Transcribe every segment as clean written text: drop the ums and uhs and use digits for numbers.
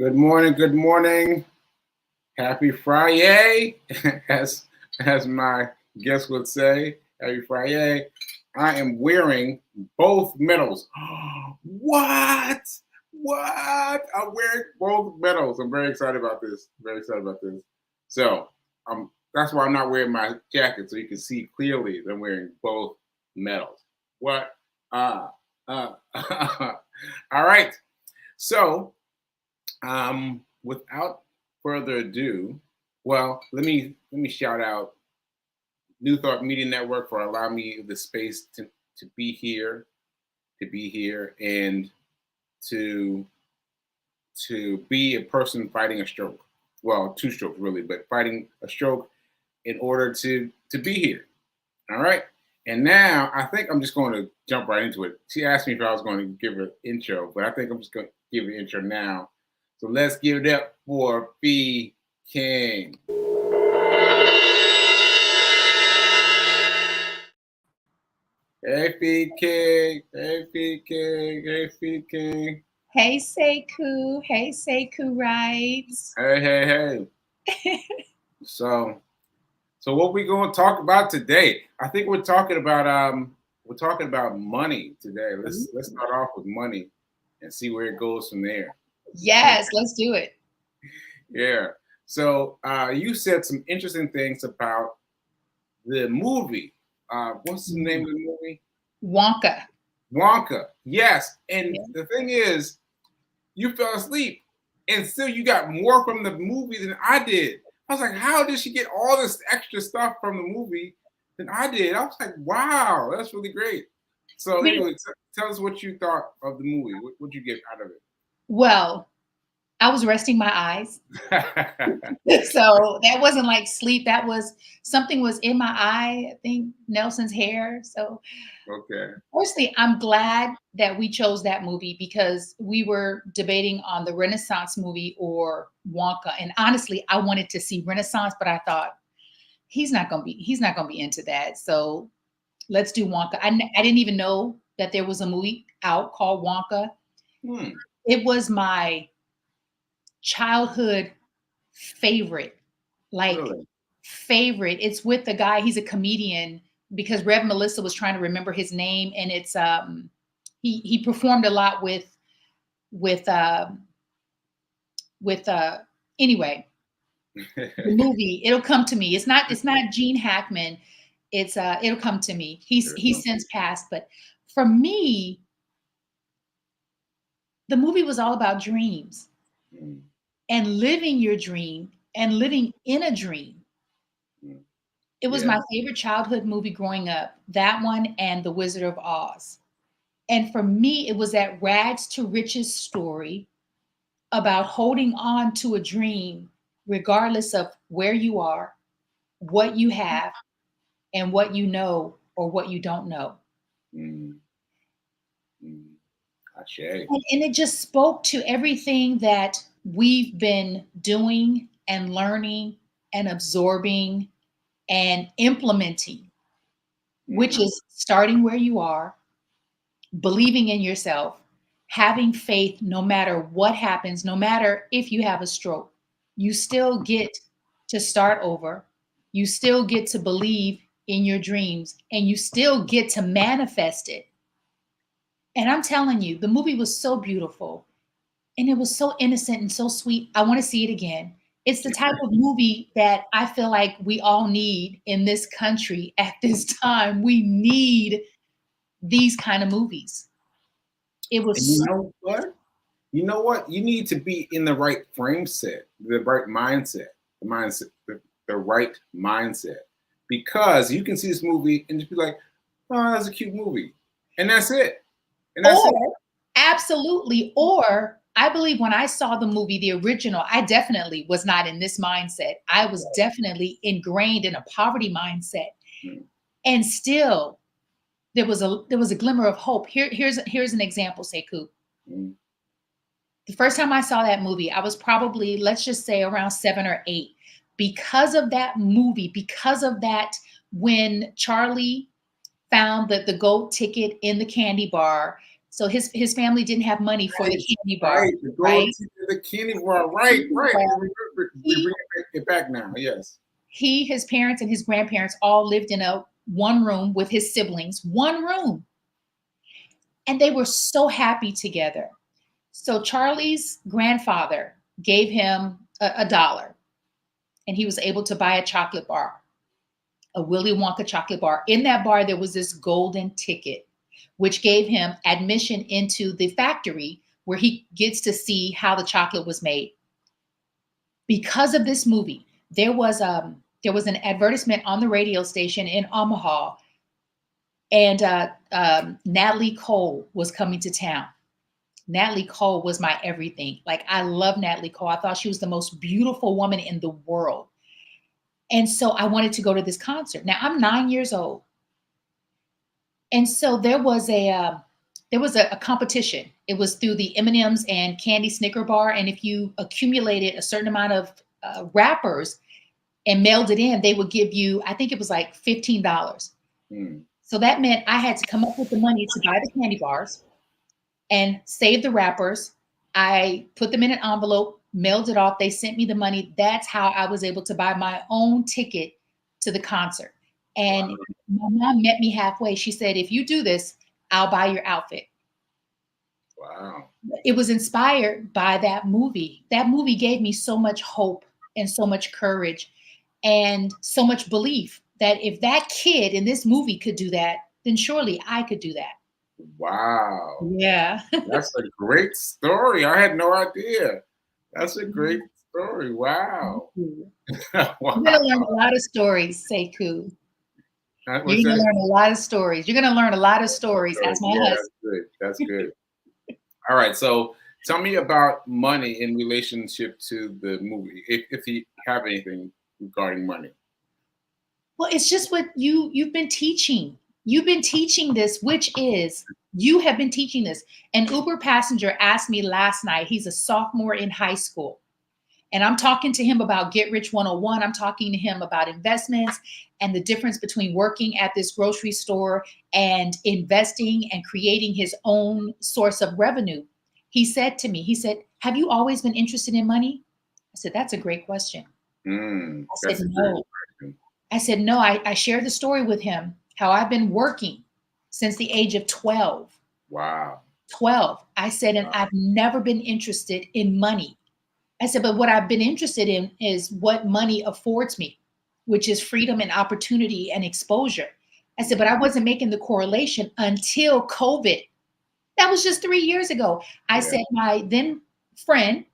Good morning. Good morning. Happy Friday, as as my guest would say. Happy Friday. I am wearing both medals. What? What? I'm wearing both medals. I'm very excited about this. Very excited about this. So, that's why I'm not wearing my jacket, so you can see clearly that I'm wearing both medals. What? Ah. All right. So, without further ado, well, let me shout out New Thought Media Network for allowing me the space to be here, and to be a person fighting a stroke. Well, two strokes really, but fighting a stroke in order to be here. All right. And now I think I'm just going to jump right into it. She asked me if I was going to give her an intro, but I think I'm just going to give an intro now. So let's give it up for B King. Hey, Feed King. Hey, Feed King. Hey, Feed King. Hey, Sekou. Hey, Sekou Rides. Hey. So what we going to talk about today? I think we're talking about money today. Let's start off with money and see where it goes from there. Yes, let's do it. Yeah. So you said some interesting things about the movie. What's the name of the movie? Wonka. Wonka. Yes. And Yeah. the thing is, you fell asleep, and still you got more from the movie than I did. I was like, how did she get all this extra stuff from the movie than I did? I was like, wow, that's really great. So anyway, tell us what you thought of the movie. What you get out of it? Well, I was resting my eyes. So that wasn't like sleep. That was something was in my eye. I think Nelson's hair. So Okay. firstly, I'm glad that we chose that movie because we were debating on the Renaissance movie or Wonka. And honestly, I wanted to see Renaissance, but I thought he's not gonna be into that. So let's do Wonka. I didn't even know that there was a movie out called Wonka. It was my childhood favorite, like Really? favorite. It's with the guy. He's a comedian because Rev Melissa was trying to remember his name, and it's he performed a lot with uh with anyway the movie. It'll come to me. It's not Gene Hackman. It's it'll come to me. He's since passed, but for me, the movie was all about dreams and living your dream and living in a dream. It was my favorite childhood movie growing up, that one and The Wizard of Oz. And for me, it was that rags to riches story about holding on to a dream, regardless of where you are, what you have, and what you know or what you don't know. And it just spoke to everything that we've been doing and learning and absorbing and implementing, which is starting where you are, believing in yourself, having faith no matter what happens, no matter if you have a stroke, you still get to start over. You still get to believe in your dreams and you still get to manifest it. And I'm telling you, the movie was so beautiful and it was so innocent and so sweet. I want to see it again. It's the type of movie that I feel like we all need in this country at this time. We need these kind of movies. It was. And you know what? You know what? You need to be in the right frame set, the right mindset, the right mindset. Because you can see this movie and just be like, oh, that's a cute movie. And that's it. And that's it. Absolutely. Or I believe when I saw the movie, the original, I definitely was not in this mindset. I was definitely ingrained in a poverty mindset. And still there was a glimmer of hope. Here's an example, Sekou. The first time I saw that movie, I was probably, let's just say around 7 or 8. Because of that movie, because of that, when Charlie found the gold ticket in the candy bar, So his family didn't have money for the candy bar, Right, to go right? to the candy bar. Right, right. Well, We he bring it back now. Yes. his parents and his grandparents all lived in a one room with his siblings, one room, and they were so happy together. So Charlie's grandfather gave him a dollar, and he was able to buy a chocolate bar, a Willy Wonka chocolate bar. In that bar, there was this golden ticket, which gave him admission into the factory where he gets to see how the chocolate was made. Because of this movie, there was an advertisement on the radio station in Omaha, and Natalie Cole was coming to town. Natalie Cole was my everything. Like, I love Natalie Cole. I thought she was the most beautiful woman in the world. And so I wanted to go to this concert. Now I'm 9 years old. And so there was a competition. It was through the M&Ms and Candy Snicker bar. And if you accumulated a certain amount of wrappers and mailed it in, they would give you, I think it was like $15. Mm. So that meant I had to come up with the money to buy the candy bars and save the wrappers. I put them in an envelope, mailed it off. They sent me the money. That's how I was able to buy my own ticket to the concert. And Wow. my mom met me halfway. She said, if you do this, I'll buy your outfit. Wow. It was inspired by that movie. That movie gave me so much hope and so much courage and so much belief that if that kid in this movie could do that, then surely I could do that. Wow. Yeah. That's a great story. I had no idea. That's a great story. Wow. You're Wow. gonna learn a lot of stories, Sekou. What's You're gonna that? learn a lot of stories. You're gonna learn a lot of stories. That's my Yeah, husband. that's good. That's good. All right. So tell me about money in relationship to the movie, if you have anything regarding money. Well, it's just what you've been teaching. You've been teaching this, which is you have been teaching this. An Uber passenger asked me last night, he's a sophomore in high school. And I'm talking to him about Get Rich 101. I'm talking to him about investments and the difference between working at this grocery store and investing and creating his own source of revenue. He said to me, he said, have you always been interested in money? I said, that's a great question. I said, That's a great no. question. I said, no, I shared the story with him, how I've been working since the age of 12. Wow. 12. I said, and Wow. I've never been interested in money. I said, but what I've been interested in is what money affords me, which is freedom and opportunity and exposure. I said, but I wasn't making the correlation until COVID. That was just 3 years ago. I Yeah. said, my then friend,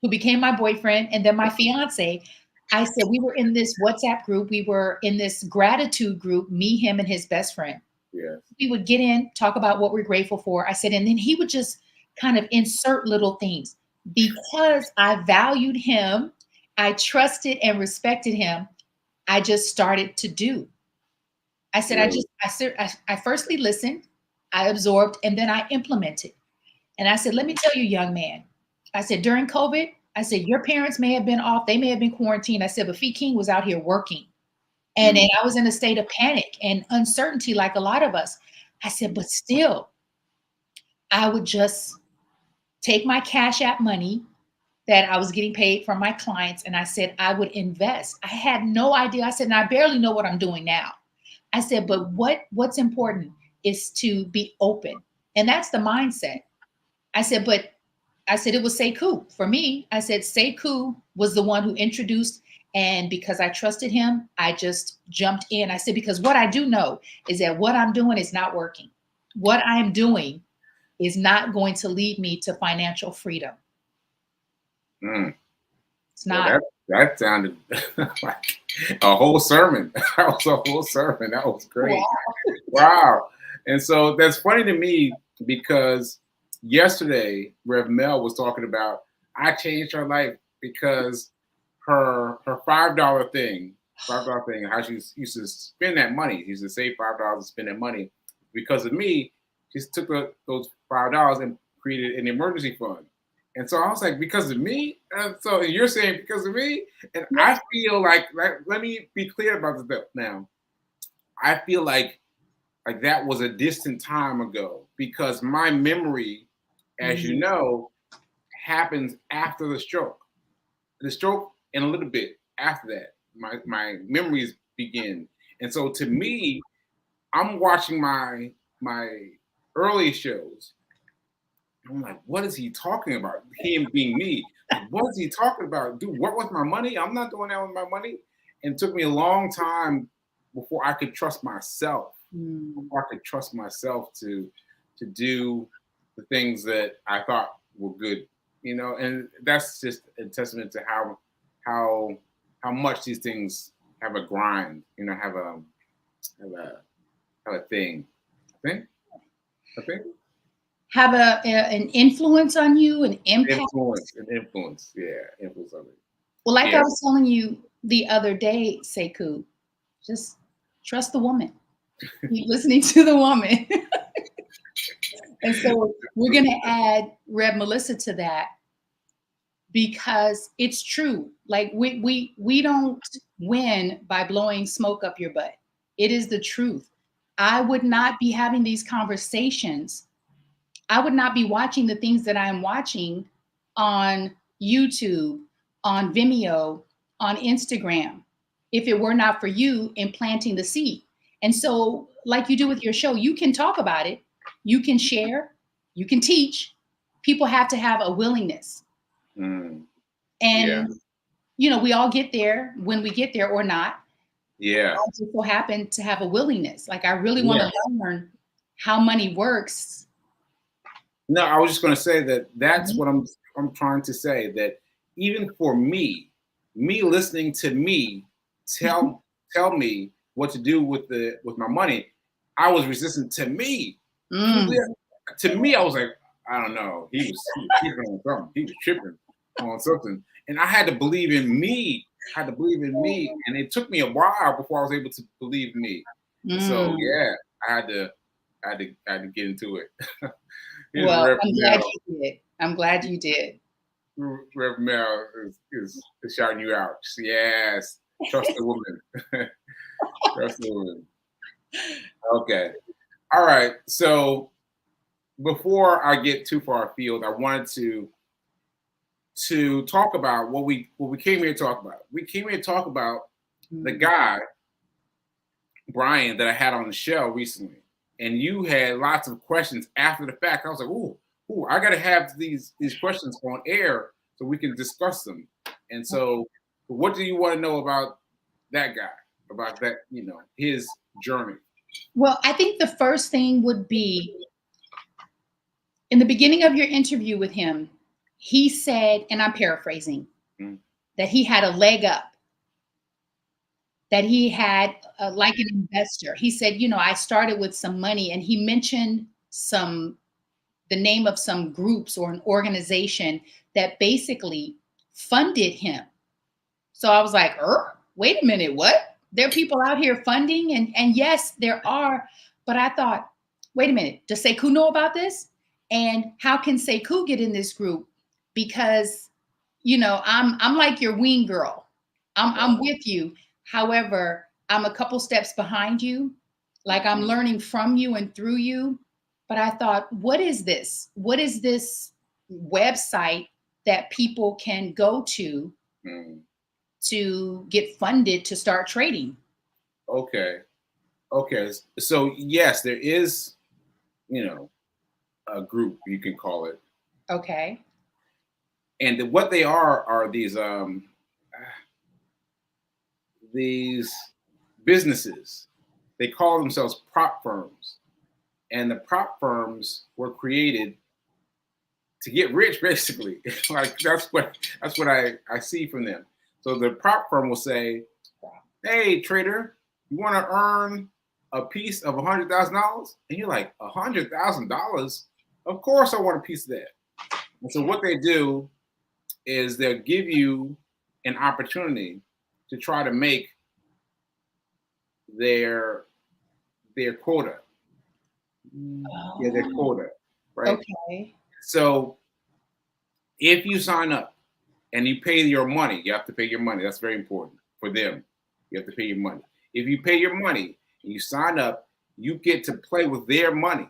who became my boyfriend, and then my fiance, I said, we were in this WhatsApp group. We were in this gratitude group, me, him, and his best friend. Yes. We would get in, talk about what we're grateful for. I said, and then he would just kind of insert little things. Because I valued him, I trusted and respected him, I just started to do. I said, Really? I firstly listened, I absorbed, and then I implemented. And I said, let me tell you, young man, I said, during COVID, I said, your parents may have been off, they may have been quarantined. I said, but Fee King was out here working. And Mm. I was in a state of panic and uncertainty, like a lot of us. I said, but still, I would just take my Cash App money that I was getting paid from my clients, and I said I would invest. I had no idea. I said, and I barely know what I'm doing now. I said, but what's important is to be open. And that's the mindset. I said, but I said it was Sekou. For me, I said Sekou was the one who introduced, and because I trusted him, I just jumped in. I said, because what I do know is that what I'm doing is not working. What I'm doing is not going to lead me to financial freedom. Mm. It's Well, not. that sounded like a whole sermon. That was a whole sermon. That was great. Wow. Wow. And so that's funny to me because yesterday Rev Mel was talking about I changed her life because her $5 thing, how she used to spend that money. She used to save $5 and spend that money. Because of me, she took those $5 and created an emergency fund. And so I was like, because of me? And so you're saying because of me? And Yeah. I feel like let me be clear about this now. I feel like like that was a distant time ago, because my memory, as you know, happens after the stroke. The stroke and a little bit after that, my memories begin. And so to me, I'm watching my early shows. I'm like, what is he talking about? Him being me. Like, what is he talking about? Dude, what with my money? I'm not doing that with my money. And it took me a long time before I could trust myself. Before I could trust myself to do the things that I thought were good, you know. And that's just a testament to how how much these things have a grind, you know, have a have a thing. I think Have an influence on you, an impact. influence, yeah, influence of it. Well, like I Yeah. was telling you the other day, Sekou, just trust the woman. Keep listening to the woman. And so we're going to add Rev Melissa to that, because it's true. Like we don't win by blowing smoke up your butt. It is the truth. I would not be having these conversations. I would not be watching the things that I'm watching on YouTube, on Vimeo, on Instagram, if it were not for you implanting the seed. And so, like you do with your show, you can talk about it, you can share, you can teach. People have to have a willingness. Mm, yeah. And, you know, we all get there when we get there or not. Yeah. I just so happen to have a willingness. Like, I really want Yeah. to learn how money works. No, I was just going to say that's what I'm trying to say, that even for me listening to me tell me what to do with my money, I was resistant to me. To me, I was like, I don't know. He was tripping on something. He was tripping on something, and I had to believe in me. I had to believe in me, and it took me a while before I was able to believe me. And so, yeah, I had to get into it. Well, I'm glad you did. I'm glad you did. Rev Mel is shouting you out. Yes, trust the woman. Trust the woman. Okay. All right. So before I get too far afield, I wanted to talk about what we came here to talk about. We came here to talk about the guy, Brian, that I had on the show recently. And you had lots of questions after the fact. I was like, ooh, I gotta have these questions on air so we can discuss them. And so what do you want to know about that guy? About that, you know, his journey? Well, I think the first thing would be, in the beginning of your interview with him, he said, and I'm paraphrasing, that he had a leg up, that he had like an investor. He said, you know, I started with some money, and he mentioned the name of some groups or an organization that basically funded him. So I was like, wait a minute, what? There are people out here funding? And yes, there are. But I thought, wait a minute, does Sekou know about this? And how can Sekou get in this group? Because, you know, I'm like your wing girl. I'm with you. However, I'm a couple steps behind you. Like, I'm learning from you and through you. But I thought, what is this? What is this website that people can go to get funded to start trading? Okay. So yes, there is, you know, a group, you can call it. Okay. And what they are these businesses. They call themselves prop firms. And the prop firms were created to get rich, basically. Like that's what I see from them. So the prop firm will say, "Hey, trader, you want to earn a piece of $100,000?" And you're like, $100,000? Of course, I want a piece of that. And so what they do is they'll give you an opportunity to try to make their quota. Yeah, their quota, right? Okay. So if you sign up and you pay your money, you have to pay your money. That's very important for them. You have to pay your money. If you pay your money and you sign up you get to play with their money,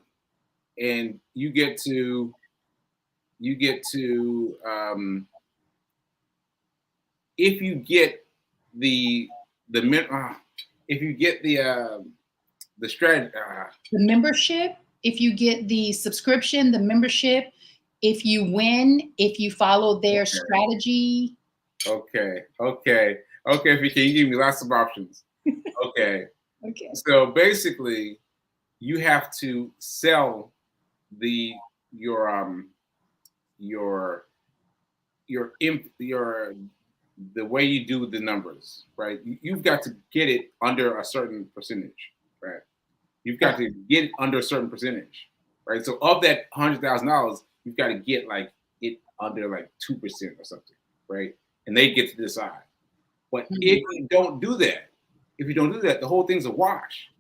and you get to if you get the if you get the strategy. The membership, if you get the subscription, the membership, if you win, if you follow their strategy. Okay. VK, you give me lots of options. Okay. Okay. So basically, you have to sell the your your the way you do the numbers, right? You've got to get it under a certain percentage, right? You've got to get it under a certain percentage, right? So of that $100,000, you've got to get like it under like 2% or something, right? And they get to decide. But if you don't do that, the whole thing's a wash.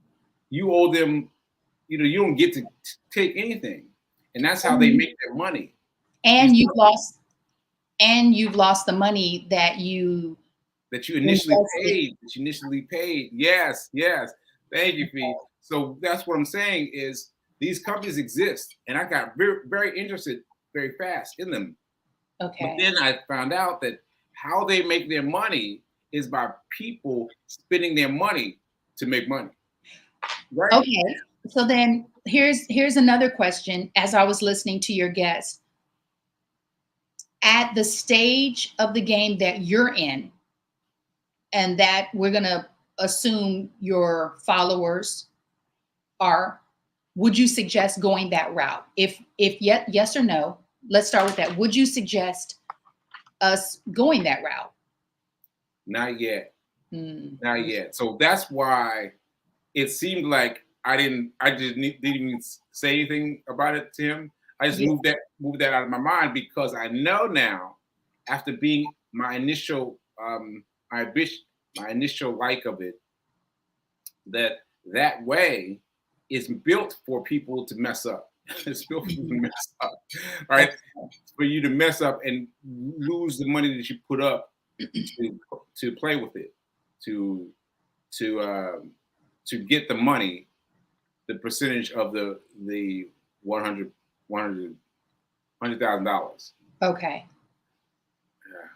You owe them, you don't get to take anything, and that's how they make their money. And you've lost the money that you initially paid. Yes. Thank you, Fee. So that's what I'm saying is these companies exist, and I got very, very interested very fast in them. Okay. But then I found out that how they make their money is by people spending their money to make money. Right? Okay. So then here's another question as I was listening to your guest. At the stage of the game that you're in, and that we're going to assume your followers are, would you suggest going that route? If yes or no, let's start with that. Would you suggest us going that route? Not yet. Not yet. So that's why it seemed like I just didn't even say anything about it to him. I just moved that out of my mind because I know now, after being my initial my initial like of it, that way is built for people to mess up. It's built for people to mess up, right? For you to mess up and lose the money that you put up to play with it, to get the money, the percentage of the $100,000. Okay.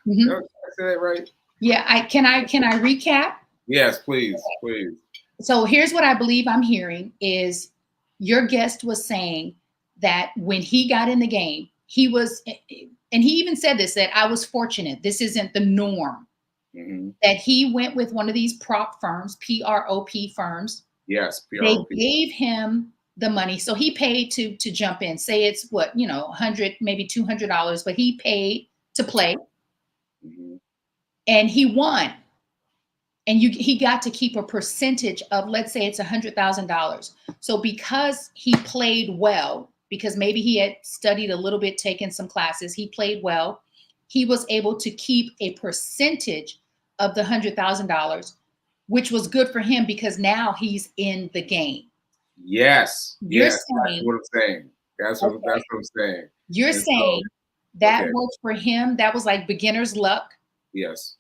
Yeah. Did I say that right? Yeah. Can I recap? Yes, please, please. So here's what I believe I'm hearing is your guest was saying that when he got in the game, he was, and he even said this, that I was fortunate. This isn't the norm. That he went with one of these prop firms, PROP firms. Yes, PROP. They gave him the money. So he paid to jump in. Say it's what, $100, maybe $200, but he paid to play. And he won. And he got to keep a percentage of, let's say it's $100,000. So because he played well, because maybe he had studied a little bit, taken some classes, he played well, he was able to keep a percentage of the $100,000, which was good for him because now he's in the game. Yes. That's what I'm saying. That's what I'm saying. You're saying that worked for him. That was like beginner's luck. Yes.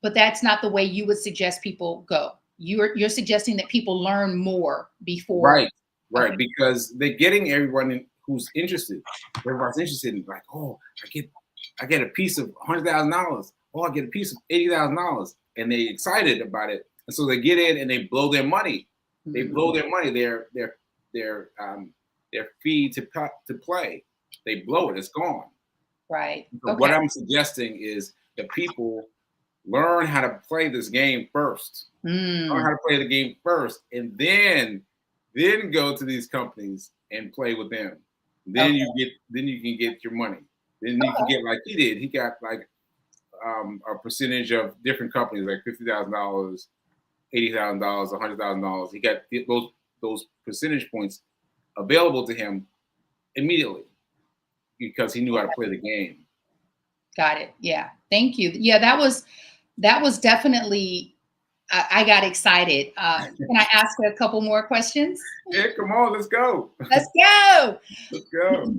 But that's not the way you would suggest people go. You're suggesting that people learn more before. Right. Okay. Because they're getting everyone who's interested. Everybody's interested in like, oh, I get a piece of $100,000. Oh, I get a piece of $80,000, and they're excited about it. And so they get in and they blow their money. They blow their money. Their fee to play. They blow it. It's gone. Right. So what I'm suggesting is that people learn how to play this game first. Learn how to play the game first, and then go to these companies and play with them. Then you can get your money. Then you can get like he did. He got like a percentage of different companies, like $50,000, $80,000, $100,000. He got those percentage points available to him immediately because he knew how to play the game. Got it. Yeah. Thank you. Yeah, that was definitely. I got excited. Can I ask a couple more questions? Yeah, come on, let's go. Let's go. Let's go.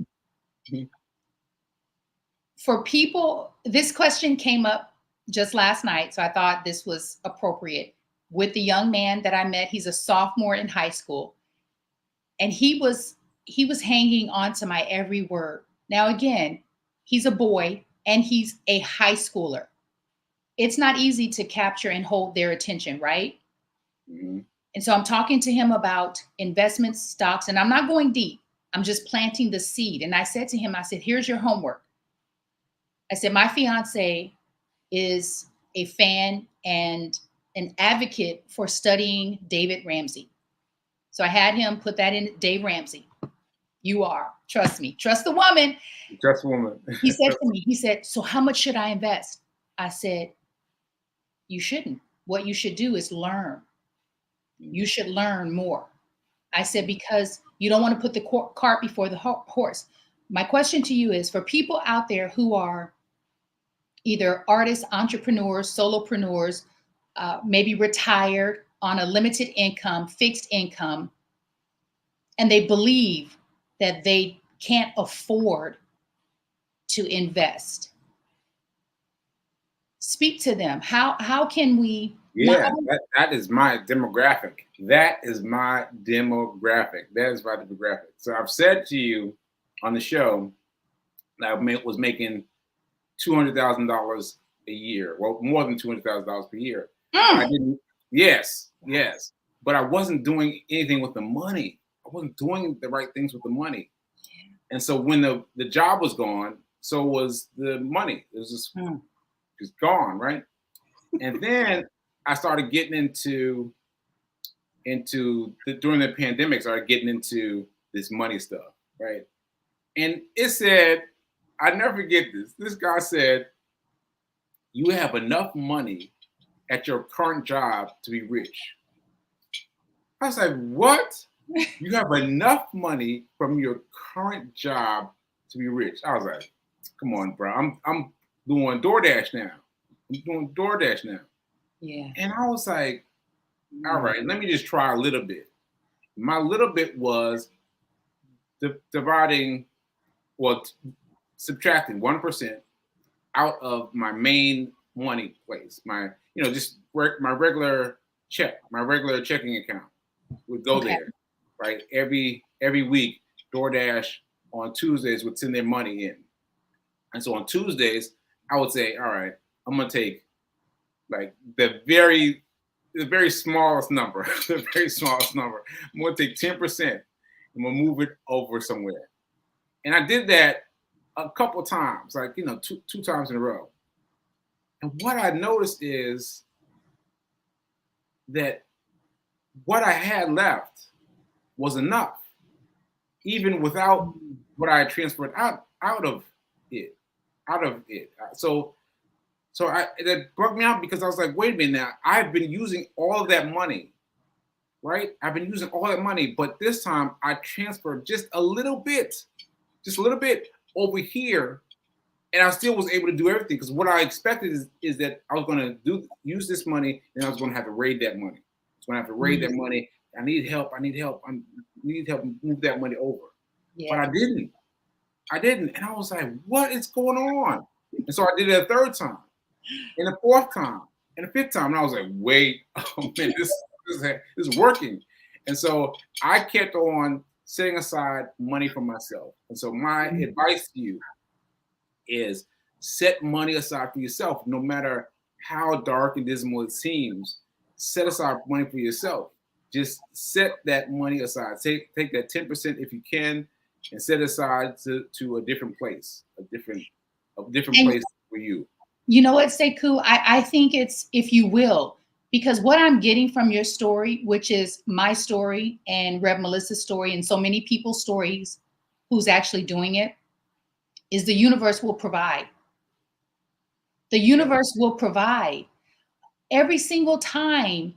For people, this question came up just last night, so I thought this was appropriate. With the young man that I met, he's a sophomore in high school. And he was hanging on to my every word. Now again, he's a boy and he's a high schooler. It's not easy to capture and hold their attention, right? Mm-hmm. And so I'm talking to him about investments, stocks, and I'm not going deep. I'm just planting the seed. And I said to him, I said, here's your homework. I said, my fiance is a fan and an advocate for studying David Ramsey. So I had him put that in. Dave Ramsey. You are. Trust me. Trust the woman. Just woman. He said to me, he said, so how much should I invest? I said, you shouldn't. What you should do is learn. You should learn more. I said, because you don't want to put the cart before the horse. My question to you is for people out there who are either artists, entrepreneurs, solopreneurs, maybe retired on a limited income, fixed income, and they believe that they can't afford to invest. Speak to them. How can we not Yeah, that is my demographic. That is my demographic. That is my demographic. So I've said to you on the show that I was making $200,000 a year. Well, more than $200,000 per year. I didn't. Yes, yes. But I wasn't doing anything with the money. I wasn't doing the right things with the money. And so when the job was gone, so was the money. It was just gone, right? And then I started getting during the pandemic, started getting into this money stuff, right? And it said, I never forget this. This guy said, you have enough money at your current job to be rich. I was like, what? You have enough money from your current job to be rich. I was like, come on, bro. I'm doing DoorDash now. I'm doing DoorDash now. Yeah. And I was like, all right, let me just try a little bit. My little bit was dividing, well, subtracting 1% out of my main money place. My, just my regular checking account would go there, right? Every week, DoorDash on Tuesdays would send their money in. And so on Tuesdays, I would say, all right, I'm gonna take like the very smallest number, the very smallest number. I'm gonna take 10%. I'm gonna move it over somewhere. And I did that a couple times, like two times in a row. And what I noticed is that what I had left was enough, even without what I had transferred out of it. So that broke me out because I was like, wait a minute now, I've been using all of that money, right? I've been using all that money, but this time I transferred just a little bit over here, and I still was able to do everything because what I expected is that I was going to use this money, and I was going to have to raid that money. I was going to have to raid that money. I need help. I need help move that money over. Yeah. But I didn't. And I was like, what is going on? And so I did it a third time, and a fourth time, and a fifth time. And I was like, wait, oh man, this is working. And so I kept on setting aside money for myself. And so my advice to you is set money aside for yourself, no matter how dark and dismal it seems. Set aside money for yourself. Just set that money aside. Take that 10% if you can, and set aside to a different place, a different place for you. You know what, Sekou? I think it's, if you will, because what I'm getting from your story, which is my story and Rev Melissa's story and so many people's stories who's actually doing it, is the universe will provide. The universe will provide. Every single time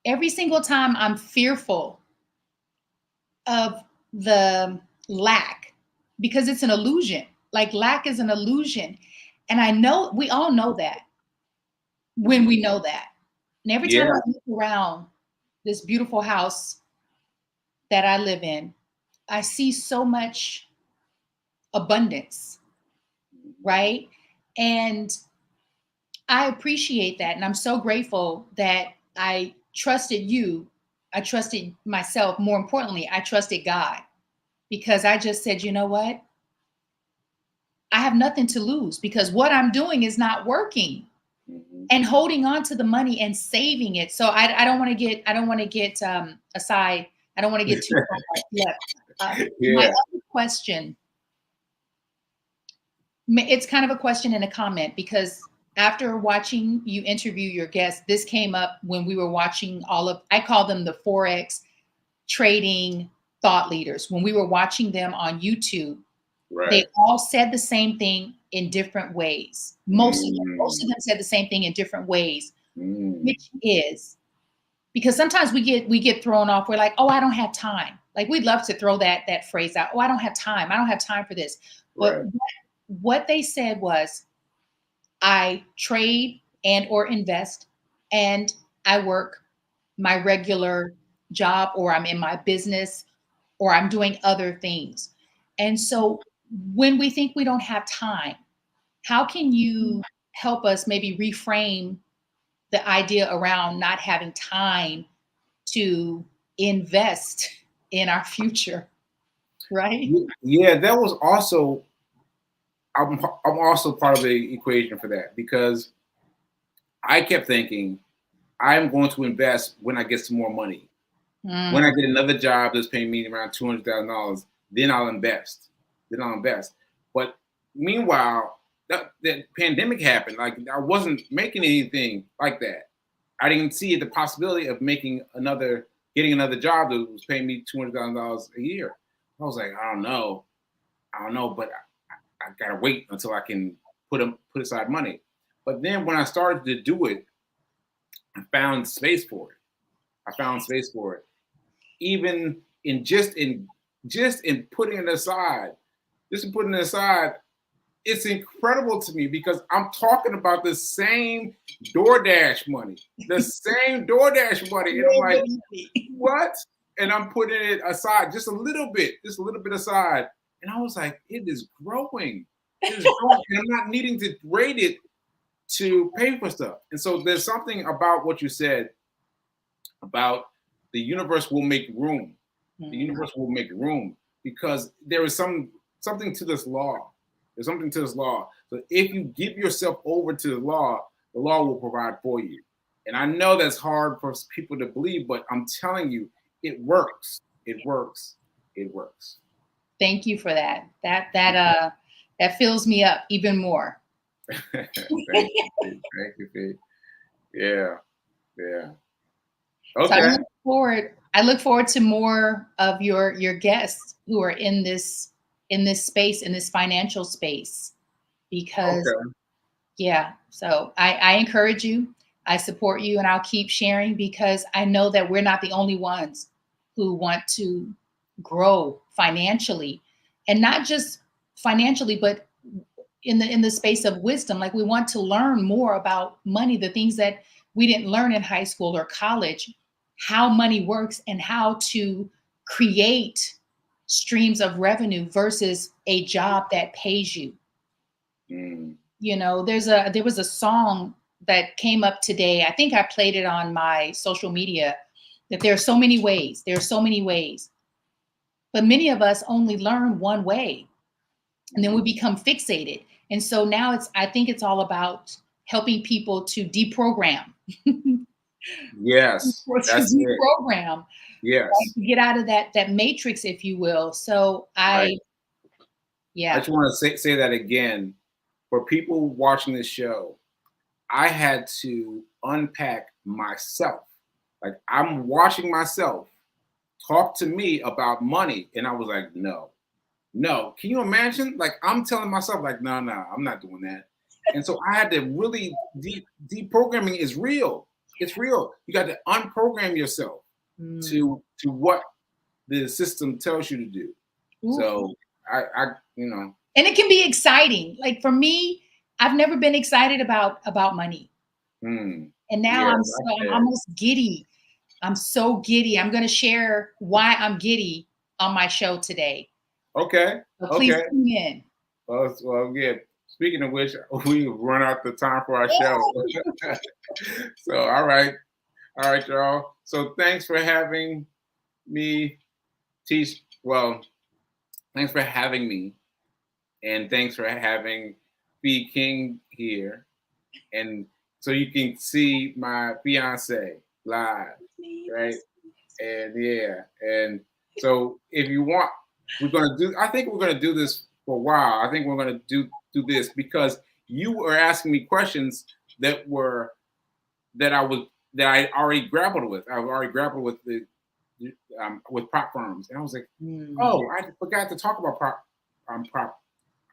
I'm fearful of the lack, because it's an illusion. Like lack is an illusion. And I know, we all know that when we know that. And every time I look around this beautiful house that I live in, I see so much abundance, right? And I appreciate that. And I'm so grateful that I trusted you I trusted myself. More importantly, I trusted God because I just said, you know what? I have nothing to lose because what I'm doing is not working. Mhm. And holding on to the money and saving it. So I don't want to get aside. I don't want to get too far left. My Yeah. other question, it's kind of a question and a comment because after watching you interview your guests, this came up when we were watching I call them the Forex trading thought leaders. When we were watching them on YouTube, they Right. all said the same thing in different ways. Most of Mm. them said the same thing in different ways, Mm. which is because sometimes we get thrown off. We're like, oh, I don't have time. Like we'd love to throw that phrase out. Oh, I don't have time. I don't have time for this. But Right. what they said was, I trade and or invest, and I work my regular job, or I'm in my business, or I'm doing other things. And so when we think we don't have time, how can you help us maybe reframe the idea around not having time to invest in our future, right? Yeah, that was also I'm also part of the equation for that because I kept thinking I'm going to invest when I get some more money. When I Mm, get another job that's paying me around $200,000, then I'll invest. Then I'll invest. But meanwhile, that pandemic happened. Like I wasn't making anything like that. I didn't see the possibility of getting another job that was paying me $200,000 a year. I was like, I don't know, but I gotta wait until I can put aside money. But then when I started to do it, I found space for it. I found space for it. Even in putting it aside, just in putting it aside, it's incredible to me because I'm talking about the same DoorDash money, and I'm really like, good money. what? And I'm putting it aside just a little bit aside, and I was like, it is growing, and I'm not needing to rate it to pay for stuff. And so there's something about what you said about the universe will make room. The Mm, universe will make room because there is something to this law. There's something to this law. So if you give yourself over to the law will provide for you. And I know that's hard for people to believe, but I'm telling you, it works. It works. It works. thank you for that. That fills me up even more. Thank you. Thank you. Pete. Yeah. Yeah. So Okay. I look forward to more of your guests who are in this space, in this financial space, because Okay. yeah. So I encourage you, I support you, and I'll keep sharing because I know that we're not the only ones who want to grow financially, and not just financially, but in the space of wisdom. Like we want to learn more about money, the things that we didn't learn in high school or college, how money works and how to create streams of revenue versus a job that pays you. Mm. You know, there was a song that came up today. I think I played it on my social media, that there are so many ways. There are so many ways. But many of us only learn one way, and then we become fixated. And so now I think it's all about helping people to deprogram. Yes, Or to that's it. deprogram, right? Yes. To get out of that matrix, if you will. So Right. I yeah. just want to say that again for people watching this show. I had to unpack myself. Like I'm watching myself talk to me about money, and I was like, no, no. Can you imagine? Like I'm telling myself, like, no, no, I'm not doing that. And so I had to really deprogramming is real. It's real. You got to unprogram yourself Mm. to what the system tells you to do. Ooh. So I you know, And it can be exciting. Like for me, I've never been excited about money. hmm, And now yeah, I'm that's almost giddy. I'm so giddy. I'm going to share why I'm giddy on my show today. okay, So please okay. tune in. Well, yeah. Speaking of which, we run out the time for our show. So, all right. All right, y'all. So thanks for having me teach. Well, thanks for having me, and thanks for having B King here, and so you can see my fiance live, right? And yeah, and so if you want, we're gonna do. I think we're gonna do this for a while. I think we're gonna do this because you were asking me questions that were that I was that I already grappled with. I've already grappled with prop firms, and I was like, Mm. oh, I forgot to talk about prop.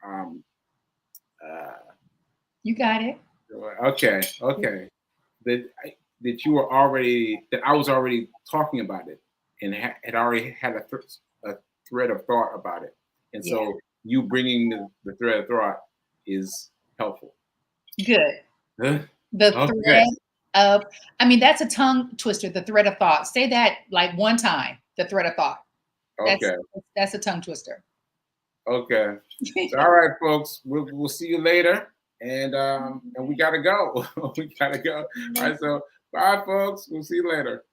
Um, uh, You got it. okay. That you were already that I was already talking about it and had already had a thread of thought about it, and Yeah. so you bringing the thread of thought is helpful. Good. Huh? The Okay, thread of, I mean, that's a tongue twister, the thread of thought. Say that like one time, the thread of thought. That's okay, that's a tongue twister. okay. So all right, folks, we'll see you later, and we gotta go. We gotta go. All right, so bye, folks. We'll see you later.